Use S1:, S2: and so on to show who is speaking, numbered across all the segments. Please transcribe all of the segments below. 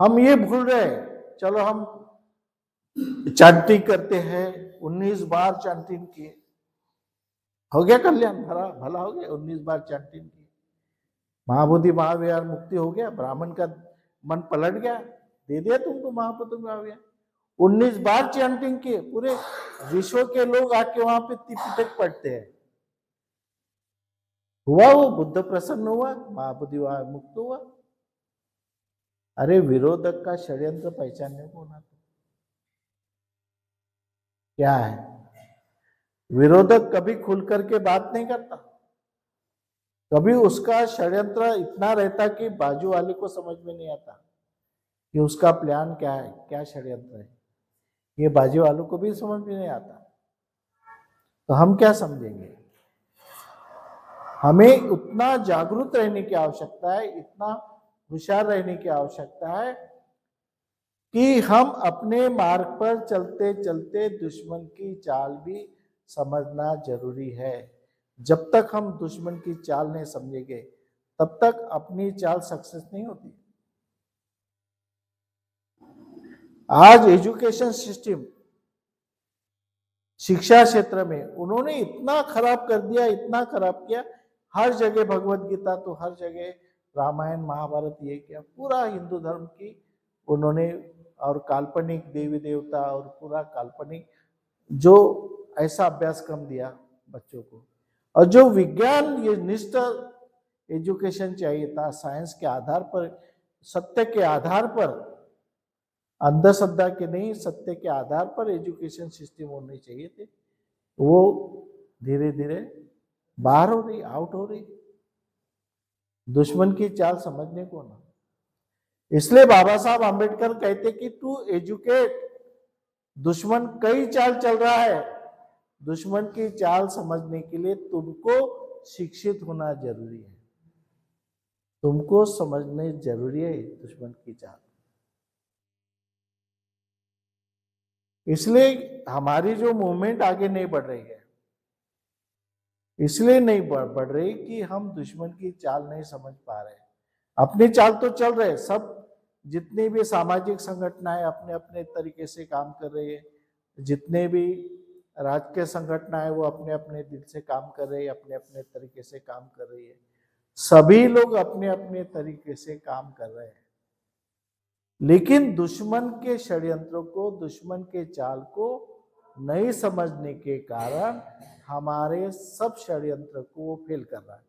S1: हम ये भूल रहे, चलो हम चैंटिंग करते हैं, 19 बार चैंटिंग किए, हो गया कल्याण, भला भला हो गया, 19 बार चैंटिंग की, महाबोधि महाविहार मुक्ति हो गया, ब्राह्मण का मन पलट गया, दे दिया तुमको महाबोधि महाविहार। 19 बार चैंटिंग किए, पूरे विश्व के लोग आके वहां पे त्रिपिटक पढ़ते हैं, हुआ वो बुद्ध प्रसन्न हुआ, महाबोधि मुक्त हुआ। अरे विरोधक का षड्यंत्र पहचानने को ना, तो क्या है, विरोधक कभी खुल करके बात नहीं करता, कभी उसका षड्यंत्र इतना रहता कि बाजू वाले को समझ में नहीं आता कि उसका प्लान क्या है, क्या षड्यंत्र है, ये बाजू वालों को भी समझ में नहीं आता। तो हम क्या समझेंगे? हमें उतना जागरूक रहने की आवश्यकता है, इतना होशियार रहने की आवश्यकता है कि हम अपने मार्ग पर चलते चलते दुश्मन की चाल भी समझना जरूरी है। जब तक हम दुश्मन की चाल नहीं समझेंगे तब तक अपनी चाल सक्सेस नहीं होती। आज एजुकेशन सिस्टम, शिक्षा क्षेत्र में उन्होंने इतना खराब कर दिया, इतना खराब किया, हर जगह भगवत गीता तो हर जगह, रामायण महाभारत ये किया, पूरा हिंदू धर्म की उन्होंने, और काल्पनिक देवी देवता और पूरा काल्पनिक जो ऐसा अभ्यासक्रम दिया बच्चों को। और जो विज्ञान ये निष्ठ एजुकेशन चाहिए था, साइंस के आधार पर, सत्य के आधार पर, अंधश्रद्धा के नहीं, सत्य के आधार पर एजुकेशन सिस्टम होने चाहिए थे, वो धीरे धीरे बाहर हो रही, आउट हो रही, दुश्मन की चाल समझने को ना। इसलिए बाबा साहब आंबेडकर कहते कि टू एजुकेट, दुश्मन कई चाल चल रहा है, दुश्मन की चाल समझने के लिए तुमको शिक्षित होना जरूरी है, तुमको समझने जरूरी है दुश्मन की चाल। इसलिए हमारी जो मूवमेंट आगे नहीं बढ़ रही है, इसलिए नहीं बढ़ रही कि हम दुश्मन की चाल नहीं समझ पा रहे। अपनी चाल तो चल रहे, सब जितनी भी सामाजिक संगठनाएं अपने अपने तरीके से काम कर रही है, जितने भी राजकीय संगठनाएं वो अपने अपने दिल से काम कर रही है, अपने अपने तरीके से काम कर रही है, सभी लोग अपने अपने तरीके से काम कर रहे हैं। लेकिन दुश्मन के षड्यंत्रों को, दुश्मन के चाल को नहीं समझने के कारण हमारे सब षड्यंत्र को वो फेल कर रहा है,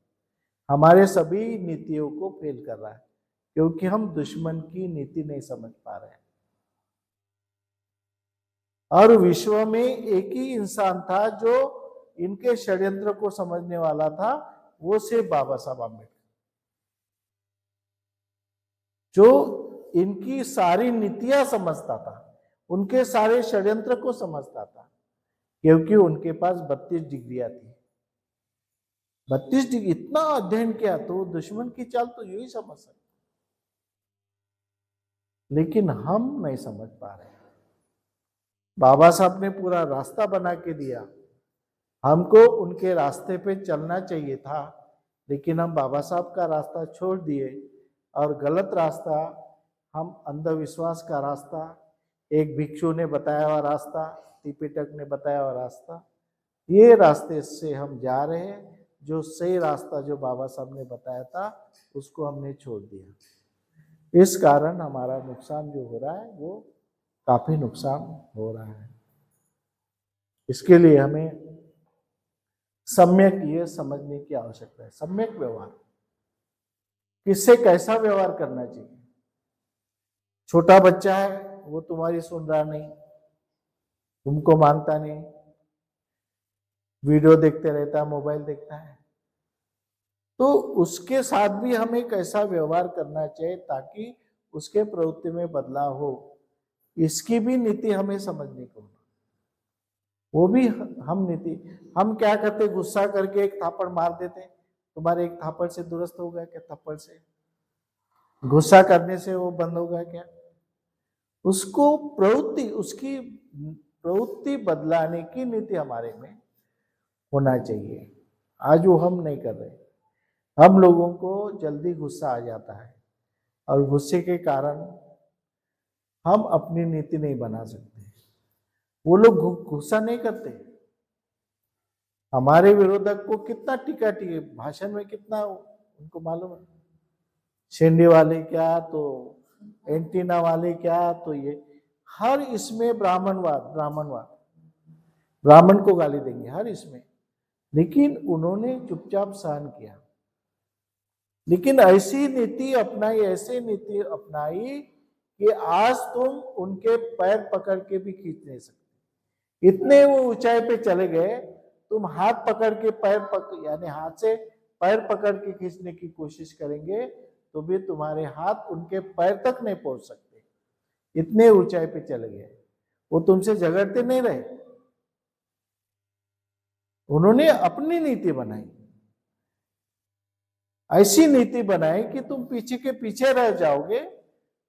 S1: हमारे सभी नीतियों को फेल कर रहा है, क्योंकि हम दुश्मन की नीति नहीं समझ पा रहे हैं। और विश्व में एक ही इंसान था जो इनके षड्यंत्र को समझने वाला था, वो सिर्फ बाबा साहब आम्बेडकर, जो इनकी सारी नीतियां समझता था, उनके सारे षड्यंत्र को समझता था, क्योंकि उनके पास 32 डिग्रियां थी। 32 डिग्री, इतना अध्ययन किया तो दुश्मन की चाल तो यही समझ सकते, लेकिन हम नहीं समझ पा रहे। बाबा साहब ने पूरा रास्ता बना के दिया, हमको उनके रास्ते पे चलना चाहिए था, लेकिन हम बाबा साहब का रास्ता छोड़ दिए और गलत रास्ता, हम अंधविश्वास का रास्ता, एक भिक्षु ने बताया हुआ रास्ता, त्रिपिटक ने बताया हुआ रास्ता, ये रास्ते से हम जा रहे हैं। जो सही रास्ता जो बाबा साहब ने बताया था उसको हमने छोड़ दिया। इस कारण हमारा नुकसान जो हो रहा है वो काफी नुकसान हो रहा है। इसके लिए हमें सम्यक ये समझने की आवश्यकता है, सम्यक व्यवहार, किससे कैसा व्यवहार करना चाहिए। छोटा बच्चा है, वो तुम्हारी सुन रहा नहीं, तुमको मानता नहीं, वीडियो देखते रहता है, मोबाइल देखता है, तो उसके साथ भी हमें कैसा व्यवहार करना चाहिए ताकि उसके प्रवृत्ति में बदलाव हो, इसकी भी नीति हमें समझने को। वो भी हम नीति, हम क्या करते, गुस्सा करके एक थापड़ मार देते, तुम्हारे एक थापड़ से दुरुस्त हो गया क्या? थप्पड़ से, गुस्सा करने से वो बंद हो गया क्या? उसको प्रवृत्ति, उसकी प्रवृत्ति बदलाने की नीति हमारे में होना चाहिए। आज वो हम नहीं कर रहे, हम लोगों को जल्दी गुस्सा आ जाता है और गुस्से के कारण हम अपनी नीति नहीं बना सकते। वो लोग गुस्सा नहीं करते। हमारे विरोधक को कितना टीका टीके भाषण में कितना उनको मालूम है। शेंडी वाले क्या, तो एंटीना वाले क्या, तो ये हर इसमें ब्राह्मणवाद, ब्राह्मण को गाली देंगे हर इसमें। लेकिन उन्होंने चुपचाप सहन किया। लेकिन ऐसी नीति अपनाई कि आज तुम उनके पैर पकड़ के भी खींच नहीं सकते। इतने वो ऊंचाई पे चले गए, तुम हाथ पकड़ के यानी हाथ से पैर पकड़ के खींचने की कोशिश करेंगे तो भी तुम्हारे हाथ उनके पैर तक नहीं पहुंच सकते। इतने ऊंचाई पे चले गए। वो तुमसे झगड़ते नहीं रहे, उन्होंने अपनी नीति बनाई। ऐसी नीति बनाई कि तुम पीछे के पीछे रह जाओगे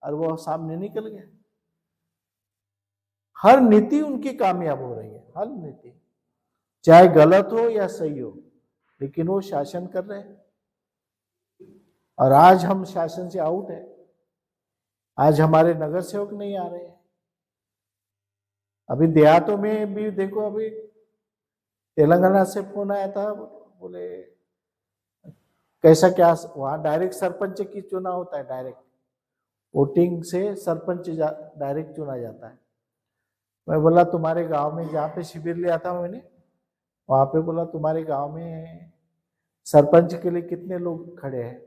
S1: और वो सामने निकल गए। हर नीति उनकी कामयाब हो रही है, हर नीति, चाहे गलत हो या सही हो, लेकिन वो शासन कर रहे हैं। और आज हम शासन से आउट है। आज हमारे नगर सेवक नहीं आ रहे हैं। अभी देहातों में भी देखो, अभी तेलंगाना से फोन आया था, बोले कैसा क्या, वहां डायरेक्ट सरपंच की चुनाव होता है, डायरेक्ट वोटिंग से सरपंच डायरेक्ट चुना जाता है। मैं बोला तुम्हारे गांव में, जहाँ पे शिविर लिया था मैंने, वहां पे बोला तुम्हारे गांव में सरपंच के लिए कितने लोग खड़े हैं?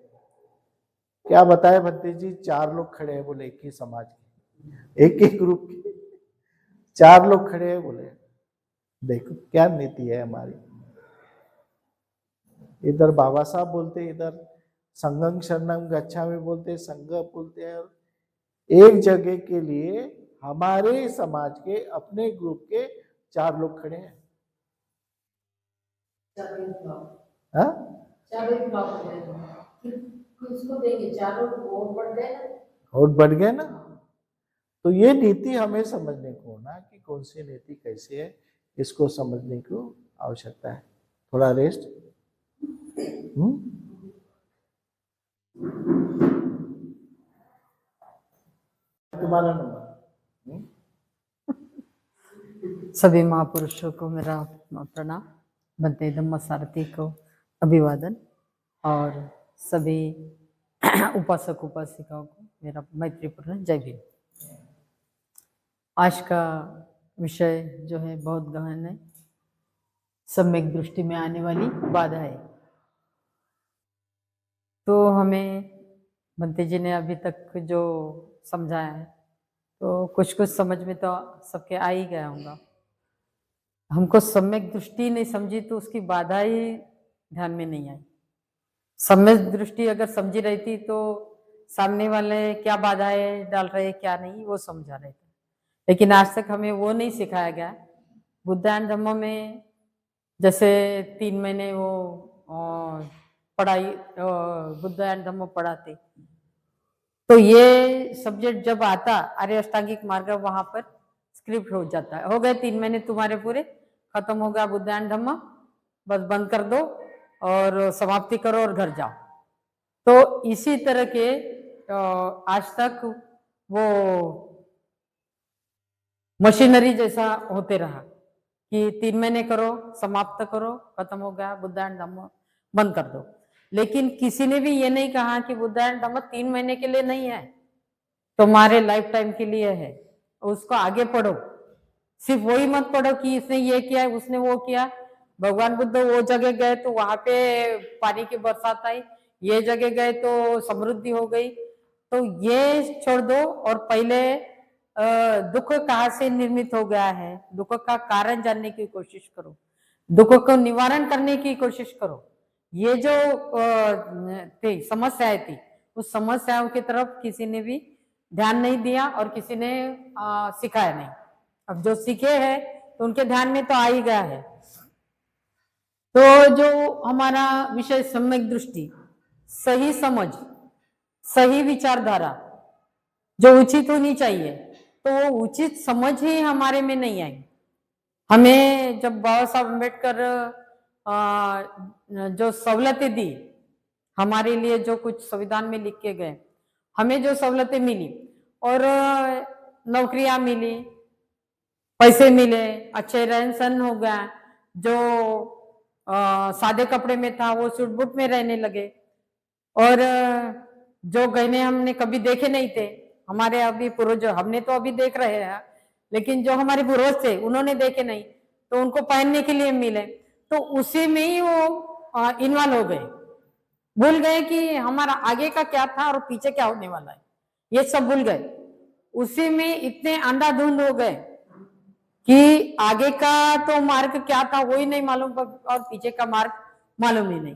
S1: क्या बताए भत्ते जी, 4 लोग खड़े हैं बोले, एक ही समाज के, एक ही ग्रुप के 4 लोग खड़े हैं बोले। देखो क्या नीति है हमारी। इधर बाबा साहब बोलते, इधर संघं शरणं गच्छामि बोलते, संघ बोलते हैं। एक जगह के लिए हमारे समाज के अपने ग्रुप के 4 लोग खड़े हैं। हाँ, वोट बढ़ गए ना। तो ये नीति हमें समझने को होना कि कौन सी नीति कैसे है, इसको समझने की आवश्यकता है। थोड़ा रेस्ट। तुम्हारा नंबर।
S2: सभी महापुरुषों को मेरा प्रणाम, बनते धम्म सारथी को अभिवादन, और सभी उपासक उपासिकाओं को मेरा मैत्रीपूर्ण जय भीम। आज का विषय जो है बहुत गहन है, सम्यक दृष्टि में आने वाली बाधा है। तो हमें बनते जी ने अभी तक जो समझाया है, तो कुछ कुछ समझ में तो सबके आ ही गया होगा। हमको सम्यक दृष्टि नहीं समझी तो उसकी बाधा ही ध्यान में नहीं आई। सम्यक दृष्टि अगर समझी रहती तो सामने वाले क्या बाधाएं डाल रहे क्या नहीं वो समझा रहे थे। लेकिन आज तक हमें वो नहीं सिखाया गया। बुद्ध एंड धम्म में जैसे 3 महीने वो पढ़ाई बुद्ध एंड धम्म पढ़ाते, तो ये सब्जेक्ट जब आता आर्य अष्टांगिक मार्ग, वहां पर स्क्रिप्ट हो जाता है, हो गए 3 महीने तुम्हारे पूरे, खत्म हो गया बुद्ध एंड धम्म, बस बंद कर दो और समाप्ति करो और घर जाओ। तो इसी तरह के आज तक वो मशीनरी जैसा होते रहा कि 3 महीने करो, समाप्त करो, खत्म हो गया बुद्ध एंड धम्म, बंद कर दो। लेकिन किसी ने भी ये नहीं कहा कि बुद्ध एंड धम्म 3 महीने के लिए नहीं है, तुम्हारे लाइफ टाइम के लिए है। उसको आगे पढ़ो, सिर्फ वही मत पढ़ो कि इसने ये किया उसने वो किया। भगवान बुद्ध वो जगह गए तो वहां पे पानी की बरसात आई, ये जगह गए तो समृद्धि हो गई। तो ये छोड़ दो और पहले दुख कहाँ से निर्मित हो गया है, दुख का कारण जानने की कोशिश करो, दुख को निवारण करने की कोशिश करो। ये जो थी समस्याएं थी, उस समस्याओं की तरफ किसी ने भी ध्यान नहीं दिया और किसी ने सिखाया नहीं। अब जो सीखे हैं तो उनके ध्यान में तो आ ही गया है। तो जो हमारा विषय सम्यक दृष्टि, सही समझ, सही विचारधारा जो उचित होनी चाहिए, तो वो उचित समझ ही हमारे में नहीं आई। हमें जब बाबा साहब अम्बेडकर जो सहूलतें दी हमारे लिए, जो कुछ संविधान में लिख के गए, हमें जो सहूलतें मिली, और नौकरियां मिली, पैसे मिले, अच्छे रहन सहन हो गया, जो सादे कपड़े में था वो सूट बूट में रहने लगे, और जो गहने हमने कभी देखे नहीं थे, हमारे अभी पूर्वज, हमने तो अभी देख रहे हैं, लेकिन जो हमारे पूर्वज थे उन्होंने देखे नहीं, तो उनको पहनने के लिए मिले, तो उसी में ही वो इन्वॉल्व हो गए, भूल गए कि हमारा आगे का क्या था और पीछे क्या होने वाला है, ये सब भूल गए। उसी में इतने अंधाधुंध हो गए कि आगे का तो मार्ग क्या था वो ही नहीं मालूम, और पीछे का मार्ग मालूम ही नहीं।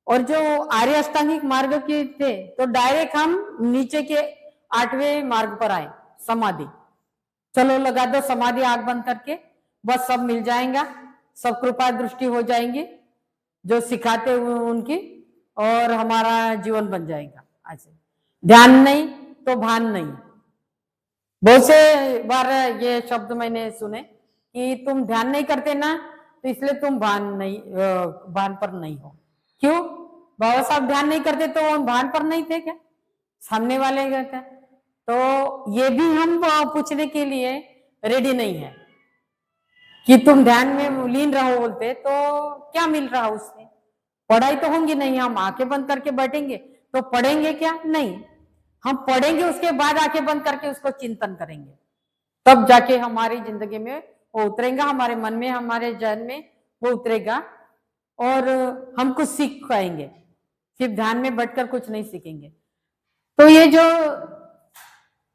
S2: और जो आर्य अष्टांगिक मार्ग के थे तो डायरेक्ट हम नीचे के 8वें मार्ग पर आए, समाधि। चलो लगा दो समाधि, आंख बंद करके, बस सब मिल जाएगा, सब कृपा दृष्टि हो जाएंगी जो सिखाते हुए उनकी, और हमारा जीवन बन जाएगा। ऐसे ध्यान नहीं तो भान नहीं। बहुत से बार ये शब्द मैंने सुने कि तुम ध्यान नहीं करते ना, तो इसलिए तुम भान पर नहीं हो। क्यों? बाबा साहब ध्यान नहीं करते तो वो भान पर नहीं थे क्या? सामने वाले क्या? तो ये भी हम पूछने के लिए रेडी नहीं है कि तुम ध्यान में लीन रहो बोलते, तो क्या मिल रहा उससे? पढ़ाई तो होंगी नहीं, हम आंखें बंद करके बैठेंगे तो पढ़ेंगे क्या? नहीं, हम पढ़ेंगे, उसके बाद आंखें बंद करके उसको चिंतन करेंगे, तब जाके हमारी जिंदगी में वो उतरेगा, हमारे मन में, हमारे जहन में वो उतरेगा, और हम कुछ सीख पाएंगे। सिर्फ ध्यान में बैठकर कुछ नहीं सीखेंगे। तो ये जो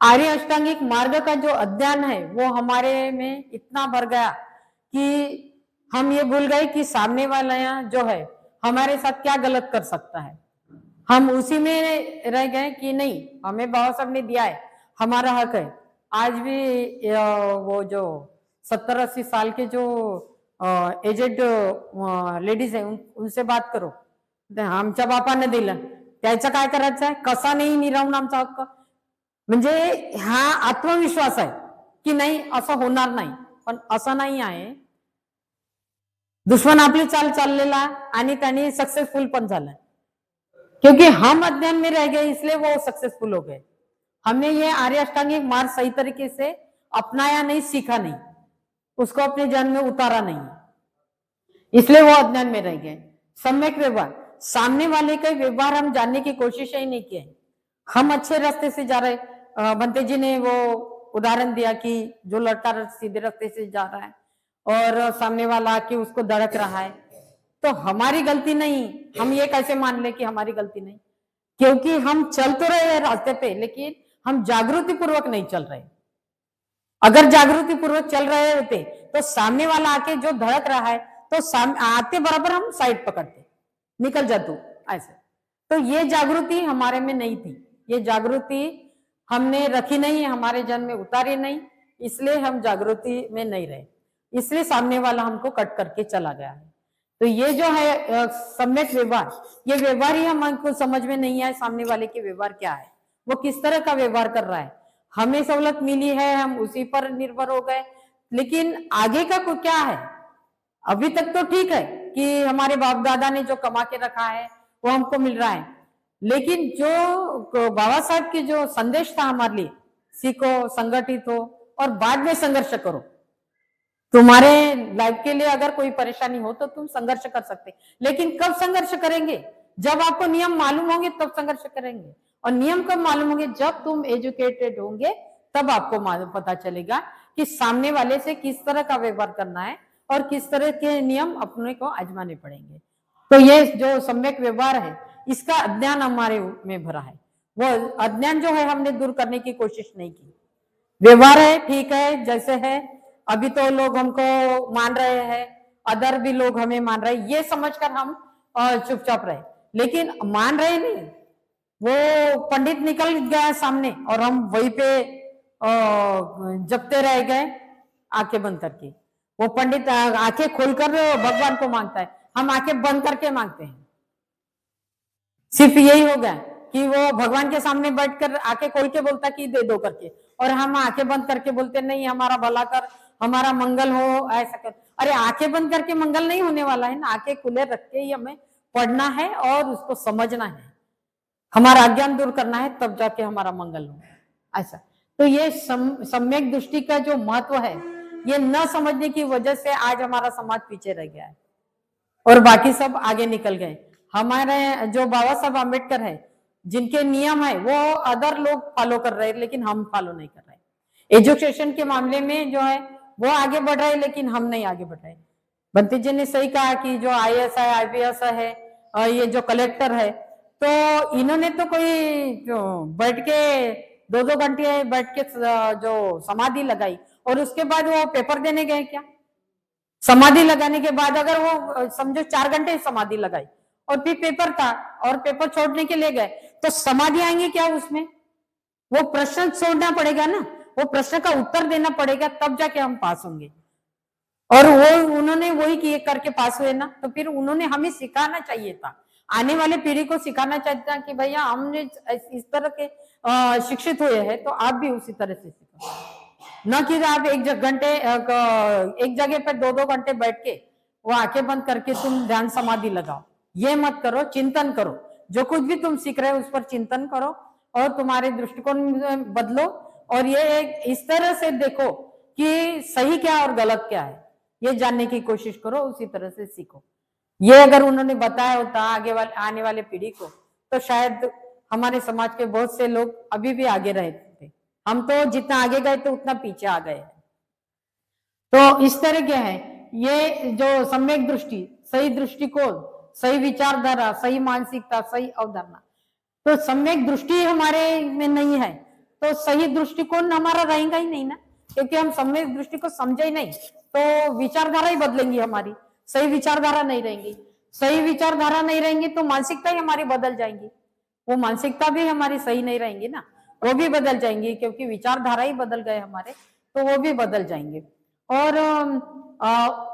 S2: आर्य अष्टांगिक मार्ग का जो अध्ययन है वो हमारे में इतना भर गया कि हम ये भूल गए कि सामने वाला जो है हमारे साथ क्या गलत कर सकता है। हम उसी में रह गए कि नहीं, हमें बाबा साहब ने दिया है, हमारा हक है। आज भी वो जो 70-80 साल के जो एजेड लेडीज है उनसे बात करो, आमच्या बापाने दिलं, त्याचं काय करायचं आहे, कसा नाही मिरवून आमचा हक्क, म्हणजे हा आत्मविश्वास आहे की नाही असं होणार नाही, पण असं नाही आहे। दुश्मन आपली चाल चाललेला आणि त्यांनी सक्सेसफुल पण झाला, क्योंकि हम अध्ययन में रह गए इसलिए वो सक्सेसफुल हो गए। हमने ये आर्य अष्टांगिक मार्ग सही तरीके से अपनाया नहीं, सीखा नहीं, उसको अपने जीवन में उतारा नहीं, इसलिए वो अध्ययन में रह गए। सम्यक व्यवहार, सामने वाले का व्यवहार हम जानने की कोशिश ही नहीं किए। हम अच्छे रास्ते से जा रहे, बंते जी ने वो उदाहरण दिया कि जो लड़का सीधे रास्ते से जा रहा है और सामने वाला आके उसको धड़क रहा है, तो हमारी गलती नहीं। हम ये कैसे मान ले कि हमारी गलती नहीं, क्योंकि हम चल तो रहे हैं रास्ते पे, लेकिन हम जागृति पूर्वक नहीं चल रहे। अगर जागृति पूर्वक चल रहे होते तो सामने वाला आके जो धड़क रहा है तो आते बराबर हम साइड पकड़ते, निकल जाते ऐसे। तो ये जागृति हमारे में नहीं थी, ये जागृति हमने रखी नहीं, हमारे जन्म में उतारी नहीं, इसलिए हम जागृति में नहीं रहे, इसलिए सामने वाला हमको कट करके चला गया है। तो ये जो है सम्यक व्यवहार, ये व्यवहार ही हमको समझ में नहीं आया, सामने वाले के व्यवहार क्या है, वो किस तरह का व्यवहार कर रहा है। हमें सहूलत मिली है, हम उसी पर निर्भर हो गए, लेकिन आगे का को क्या है? अभी तक तो ठीक है कि हमारे बाप दादा ने जो कमा के रखा है वो हमको मिल रहा है, लेकिन जो बाबा साहब के जो संदेश था हमारे लिए, सीखो, संगठित हो और बाद में संघर्ष करो। तुम्हारे लाइफ के लिए अगर कोई परेशानी हो तो तुम संघर्ष कर सकते, लेकिन कब संघर्ष करेंगे? जब आपको नियम मालूम होंगे तब संघर्ष करेंगे। और नियम कब मालूम होंगे? जब तुम एजुकेटेड होंगे, तब आपको पता चलेगा कि सामने वाले से किस तरह का व्यवहार करना है और किस तरह के नियम अपने को आजमाने पड़ेंगे। तो ये जो सम्यक व्यवहार है, इसका अध्ययन हमारे में भरा है। वो अध्ययन जो है हमने दूर करने की कोशिश नहीं की। व्यवहार है, ठीक है, जैसे है, अभी तो लोग हमको मान रहे हैं, अदर भी लोग हमें मान रहे हैं, ये समझकर हम चुपचाप रहे, लेकिन मान रहे नहीं। वो पंडित निकल गया सामने और हम वहीं पे जपते रह गए आंखें बंद करके। वो पंडित आंखें खोलकर भगवान को मांगता है, हम आंखें बंद करके मांगते हैं। सिर्फ यही हो गया कि वो भगवान के सामने बैठकर आंखें खोल के बोलता कि दे दो करके, और हम आंखें बंद करके बोलते नहीं, हमारा भला कर, हमारा मंगल हो, ऐसा कर। अरे आंखें बंद करके मंगल नहीं होने वाला है ना, आंखें खुले रख के ही हमें पढ़ना है और उसको समझना है, हमारा अज्ञान दूर करना है, तब जाके हमारा मंगल हो, ऐसा। तो तो ये सम्यक दृष्टि का जो महत्व है, ये न समझने की वजह से आज हमारा समाज पीछे रह गया है और बाकी सब आगे निकल गए। हमारे जो बाबा साहब आम्बेडकर है, जिनके नियम है वो अदर लोग फॉलो कर रहे हैं, लेकिन हम फॉलो नहीं कर रहे। एजुकेशन के मामले में जो है वो आगे बढ़ रहे हैं, लेकिन हम नहीं आगे बढ़ रहे। बंटी जी ने सही कहा कि जो IAS है, IPS है और ये जो कलेक्टर है, तो इन्होंने तो कोई जो बैठ के 2-2 घंटे बैठ के जो समाधि लगाई और उसके बाद वो पेपर देने गए क्या? समाधि लगाने के बाद अगर वो समझो 4 घंटे समाधि लगाई और फिर पेपर था और पेपर छोड़ने के लिए गए, तो समाधि आएंगे क्या उसमें? वो प्रश्न छोड़ना पड़ेगा ना, वो प्रश्न का उत्तर देना पड़ेगा, तब जाके हम पास होंगे। और वो उन्होंने वही किए करके पास हुए ना, तो फिर उन्होंने हमें सिखाना चाहिए था, आने वाले पीढ़ी को सिखाना चाहिए था कि भैया हमने इस तरह के शिक्षित हुए हैं, तो आप भी उसी तरह से सीखो। न कि आप एक जगह पे 2-2 घंटे बैठ के वो आंखें बंद करके तुम ध्यान समाधि लगाओ, ये मत करो। चिंतन करो, जो कुछ भी तुम सीख रहे हो उस पर चिंतन करो और तुम्हारे दृष्टिकोण बदलो और ये इस तरह से देखो कि सही क्या और गलत क्या है, ये जानने की कोशिश करो, उसी तरह से सीखो। ये अगर उन्होंने बताया होता आने वाले पीढ़ी को, तो शायद हमारे समाज के बहुत से लोग अभी भी आगे रहते थे। हम तो जितना आगे गए तो उतना पीछे आ गए हैं। तो इस तरह के है ये जो सम्यक दृष्टि, सही दृष्टिकोण, सही विचारधारा, सही मानसिकता, सही अवधारणा। तो सम्यक दृष्टि हमारे में नहीं है तो सही दृष्टिकोण हमारा रहेगा ही नहीं ना, क्योंकि हम सम्यक दृष्टि को समझे ही नहीं, तो विचारधारा ही बदलेंगी हमारी, सही विचारधारा नहीं रहेंगी। सही विचारधारा नहीं रहेंगी तो मानसिकता ही हमारी बदल जाएंगी, वो मानसिकता भी हमारी सही नहीं रहेंगी ना, वो भी बदल जाएंगी, क्योंकि विचारधारा ही बदल गए हमारे, तो वो भी बदल जाएंगे। और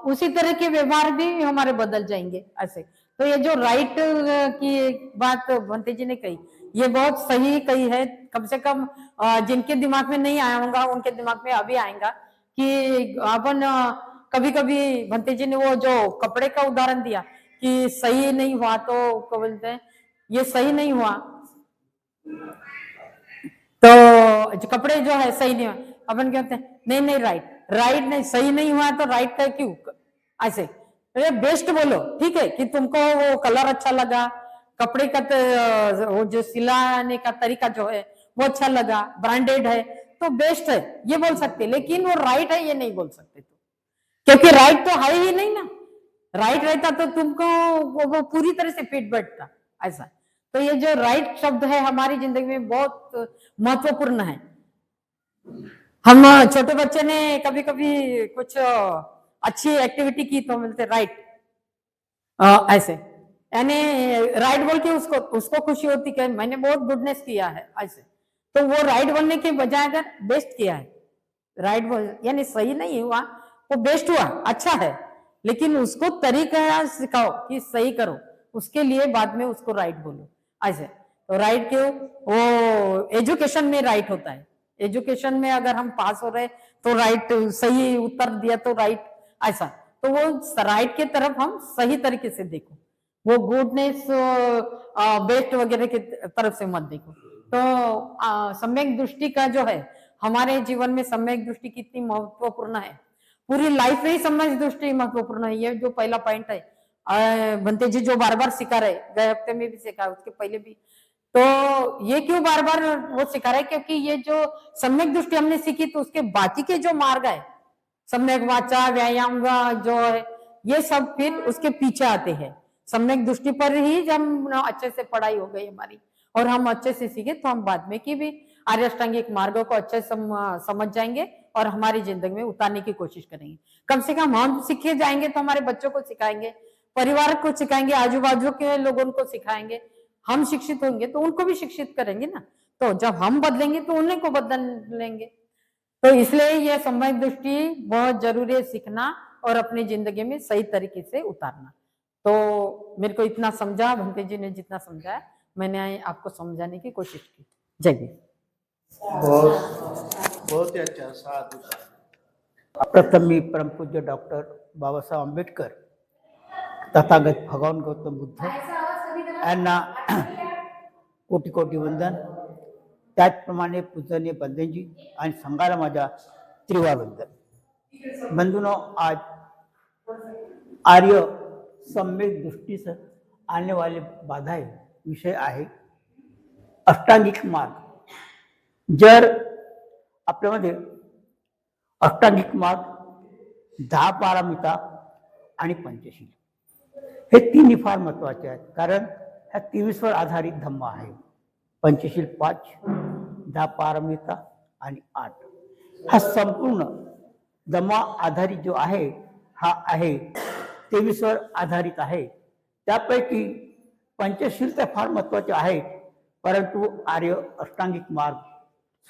S2: उसी तरह के व्यवहार भी हमारे बदल जाएंगे ऐसे। तो ये जो राइट की बात भंते जी ने कही, ये बहुत सही कही है। कम से कम जिनके दिमाग में नहीं आया होगा उनके दिमाग में अभी आएगा कि अपन कभी कभी भंते जी ने वो जो कपड़े का उदाहरण दिया कि सही नहीं हुआ, तो क्या बोलते हैं ये सही नहीं हुआ, तो कपड़े जो है सही नहीं हुआ, अपन कहते हैं नहीं राइट नहीं, सही नहीं हुआ तो राइट का क्यों ऐसे? अरे बेस्ट बोलो, ठीक है कि तुमको वो कलर अच्छा लगा, कपड़े का वो जो सिलाने का तरीका जो है वो अच्छा लगा, ब्रांडेड है, तो बेस्ट है ये बोल सकते, लेकिन वो राइट है ये नहीं बोल सकते तो, क्योंकि राइट तो है ही नहीं ना। राइट रहता तो तुमको वो पूरी तरह से फिट बैठता ऐसा। तो ये जो राइट शब्द है हमारी जिंदगी में बहुत महत्वपूर्ण है। हम छोटे बच्चे ने कभी कभी कुछ अच्छी एक्टिविटी की तो मिलते राइट ऐसे, यानी राइट बोल के उसको खुशी होती कि मैंने बहुत गुडनेस किया है ऐसे। तो वो राइट बोलने के बजाय अगर बेस्ट किया है, राइट बोल यानी सही नहीं हुआ, वो बेस्ट हुआ, अच्छा है, लेकिन उसको तरीका सिखाओ कि सही करो, उसके लिए बाद में उसको राइट बोलो ऐसे। तो राइट क्यों? वो एजुकेशन में राइट होता है, एजुकेशन में अगर हम पास हो रहे तो राइट, सही उत्तर दिया तो राइट ऐसा। तो वो राइट के तरफ हम सही तरीके से देखो, वो गुडनेस बेस्ट वगैरह की तरफ से मत देखो। तो सम्यक दृष्टि का जो है हमारे जीवन में सम्यक दृष्टि कितनी महत्वपूर्ण है, पूरी लाइफ में ही सम्यक दृष्टि महत्वपूर्ण है। ये जो पहला पॉइंट है भंते जी जो बार बार सिखा रहे, गए हफ्ते में भी सिखा, उसके पहले भी, तो ये क्यों बार बार वो सिखा रहे? क्योंकि ये जो सम्यक दृष्टि हमने सीखी तो उसके बाकी के जो मार्ग है, सम्यक वाचा, व्यायाम जो है, ये सब फिर उसके पीछे आते हैं। सम्यक दृष्टि पर ही हम अच्छे से पढ़ाई हो गई हमारी और हम अच्छे से सीखे, तो हम बाद में की भी आर्य अष्टांगिक मार्गों को अच्छे से समझ जाएंगे और हमारी जिंदगी में उतारने की कोशिश करेंगे। कम से कम हम सीखे जाएंगे तो हमारे बच्चों को सिखाएंगे, परिवार को सिखाएंगे, आजू बाजू के लोगों को सिखाएंगे। हम शिक्षित होंगे तो उनको भी शिक्षित करेंगे ना, तो जब हम बदलेंगे तो उन्हें को बदल लेंगे। तो इसलिए यह सम्यक दृष्टि बहुत जरूरी है सीखना और अपनी जिंदगी में सही तरीके से उतारना। तो मेरे को इतना समझा, भंते जी ने जितना समझाया मैंने आपको समझाने की कोशिश की। जय हिंद।
S1: बहुत ही अच्छा, साधु।
S3: प्रथम मी परम पूज्य डॉक्टर बाबा साहेब आंबेडकर, तथागत भगवान गौतम बुद्ध यांना कोटी कोटी वंदन। त्याचप्रमाणे पूजनीय बंधूंजी आणि संघाला माझ्या त्रिवार वंदन। बंधूनो, आज आर्य सम्यक दृष्टि से आने वाले बाधाएं विषय आहे अष्टांगिक मार्ग। जर आपल्यामध्ये अष्टांगिक मार्ग, 10 पारमिता आणि पंचशील हे तिन्ही फार महत्वाचे आहेत, कारण ह्या 23 वर आधारित धम्म आहे। पंचशील 5, 10 पारमिता आणि 8 हा संपूर्ण धम्म आधारित जो आहे हा आहे 23 वर आधारित आहे। त्यापैकी पंचशील तर फार महत्वाचे आहे, परंतु आर्य अष्टांगिक मार्ग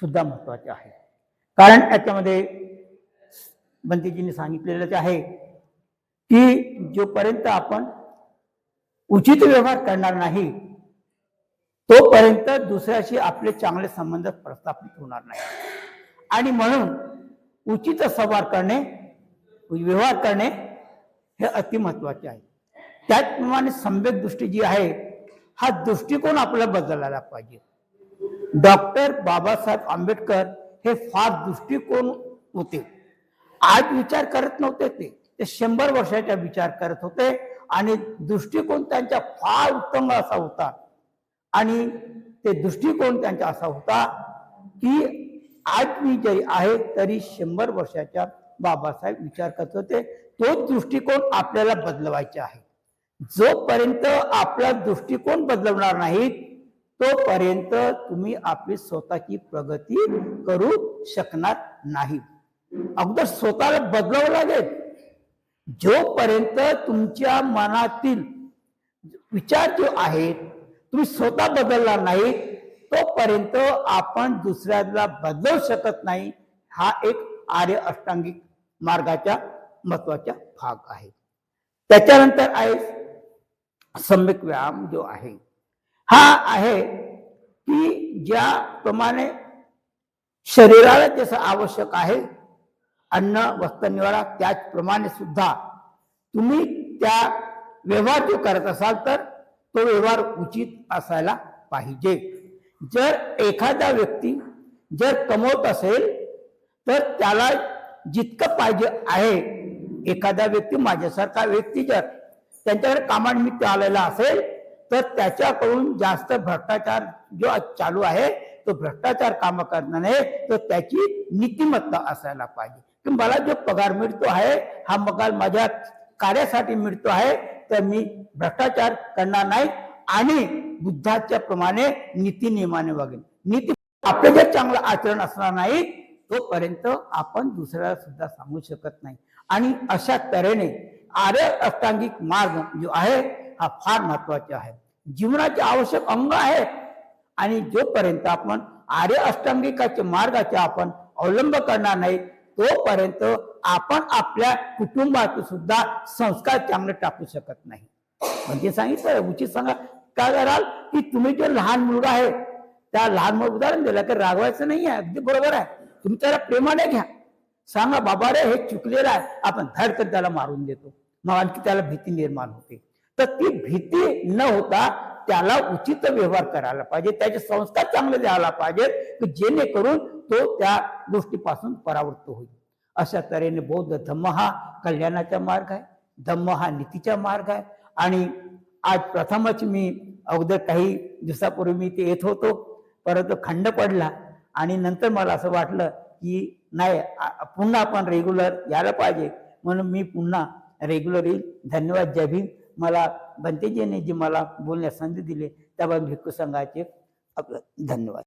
S3: सुद्धा महत्वाचे आहे। कारण याच्यामध्ये बंतेजींनी सांगितलेलं आहे की जोपर्यंत आपण उचित व्यवहार करणार नाही तोपर्यंत दुसऱ्याशी आपले चांगले संबंध प्रस्थापित होणार नाही, आणि म्हणून उचित संवाद करणे, व्यवहार करणे हे अति महत्वाचे आहे। त्याचप्रमाणे सम्यक दृष्टी जी आहे हा दृष्टिकोन आपल्याला बदलायला पाहिजे। डॉक्टर बाबासाहेब आंबेडकर हे फार दृष्टिकोन होते। आज विचार करत नव्हते, ते 100 वर्षाचा विचार करत होते आणि दृष्टिकोन त्यांचा फार उत्तम असा होता। आणि ते दृष्टिकोन त्यांचा असा होता की आज मी जरी आहे तरी 100 वर्षाच्या बाबासाहेब विचार करत होते, तो दृष्टिकोन आपल्याला बदलवायचा आहे। जोपर्यंत आपला दृष्टिकोन बदलणार नाही तोपर्यंत तुम्ही आपली स्वतःची प्रगती करू शकणार नाही। अगोदर स्वतःला बदलावं लागेल। जोपर्यंत तुमच्या मनातील विचार जो आहे तुम्ही स्वतः बदलणार नाही तोपर्यंत आपण दुसऱ्याला बदलू शकत नाही। हा एक आर्य अष्टांगिक मार्गाचा महत्वाचा भाग आहे। त्याच्यानंतर आहे सम्यक व्यायाम जो आहे हा आहे की ज्याप्रमाणे शरीराला जसं आवश्यक आहे अन्न, वस्त्र, निवारा, त्याचप्रमाणे सुद्धा तुम्ही त्या व्यवहार जो करत असाल तर तो व्यवहार उचित असायला पाहिजे। जर एखादा व्यक्ती जर कमवत असेल तर त्याला जितकं पाहिजे आहे, एखादा व्यक्ती माझ्यासारखा व्यक्ती जर त्यांच्याकडे कामानिमित्त आलेला असेल तर त्याच्याकडून जास्त भ्रष्टाचार जो चालू आहे तो भ्रष्टाचार काम करणं नाही, तर त्याची नीतिमत्ता असायला पाहिजे की मला जो पगार मिळतो आहे हा पगार माझ्या कार्यासाठी मिळतो आहे, तर मी भ्रष्टाचार करणार नाही आणि बुद्धाच्या प्रमाणे नीती नियमाने वागेन। नीती आपले जर चांगलं आचरण असणार नाही तोपर्यंत आपण दुसऱ्याला सुद्धा सांगू शकत नाही। आणि अशा तऱ्हेने आर्य अष्टांगिक मार्ग जो आहे हा फार महत्वाचा आहे, जीवनाचे आवश्यक अंग आहे। आणि जोपर्यंत आपण आर्य अष्टांगिकाच्या मार्गाचा आपण अवलंब करणार नाही तोपर्यंत आपण आपल्या कुटुंबात सुद्धा संस्कार चांगले टाकू शकत नाही। म्हणजे सांगितलं उचित सांगा काय कराल की तुम्ही जो लहान मुलगा आहे त्या लहान मुलं उदाहरण दिलं की रागवायचं नाही आहे, अगदी बरोबर आहे, तुम्ही त्याला प्रेमाने घ्या, सांगा बाबा रे हे चुकलेलं आहे, आपण धडकन त्याला मारून देतो, मग आणखी त्याला भीती निर्माण होते। तर ती भीती न होता त्याला उचित व्यवहार करायला पाहिजे, त्याचे संस्कार चांगले द्यायला पाहिजेत की जेणेकरून तो त्या गोष्टीपासून परावृत्त होईल। अशा तऱ्हेने बौद्ध धम्म हा कल्याणाचा मार्ग आहे, धम्म हा नीतीचा मार्ग आहे। आणि आज प्रथमच मी अगोदर काही दिवसापूर्वी मी ते येत होतो, परंतु खंड पडला आणि नंतर मला असं वाटलं की नाही पुन्हा आपण रेग्युलर यायला पाहिजे, म्हणून मी पुन्हा रेग्युलर येईल। धन्यवाद, जय भीम। मला बंतेजीने जी मला बोलण्यास संधी दिली त्याबद्दल भिक्खू संघाचे धन्यवाद।